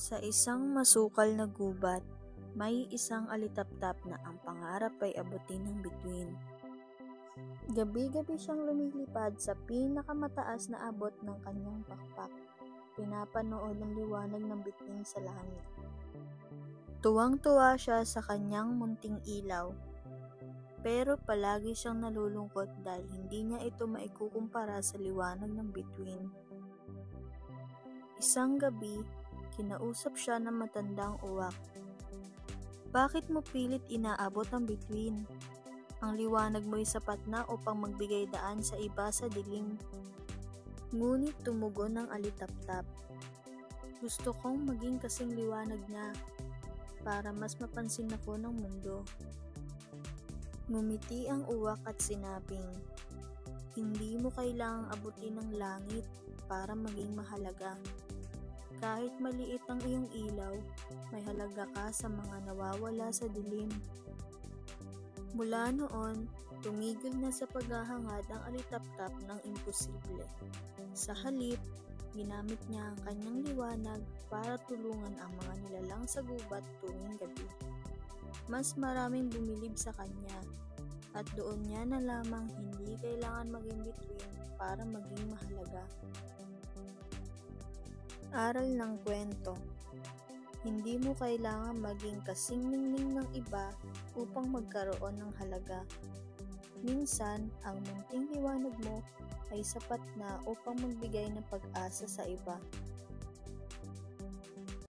Sa isang masukal na gubat, may isang alitaptap na ang pangarap ay abutin ng bituin. Gabi-gabi siyang lumilipad sa pinakamataas na abot ng kanyang pakpak. Pinapanood ang liwanag ng bituin sa langit. Tuwang-tuwa siya sa kanyang munting ilaw. Pero palagi siyang nalulungkot dahil hindi niya ito maikukumpara sa liwanag ng bituin. Isang gabi, kinausap siya ng matandang uwak. Bakit mo pilit inaabot ang bituin? Ang liwanag mo'y sapat na upang magbigay daan sa iba sa dilim. Ngunit tumugon ng alitaptap. Gusto kong maging kasing liwanag niya para mas mapansin ako ng mundo. Ngumiti ang uwak at sinabing, hindi mo kailangang abutin ng langit para maging mahalaga. Kahit maliit ang iyong ilaw, may halaga ka sa mga nawawala sa dilim. Mula noon, tumigil na sa paghahangad ang alitaptap ng imposible. Sa halip, ginamit niya ang kanyang liwanag para tulungan ang mga nilalang sa gubat tuwing gabi. Mas maraming bumilib sa kanya, at doon niya na lamang hindi kailangan maging bituin para maging mahalaga. Aral ng kwento. Hindi mo kailangan maging kasing ningning ng iba upang magkaroon ng halaga. Minsan, ang munting liwanag mo ay sapat na upang magbigay ng pag-asa sa iba.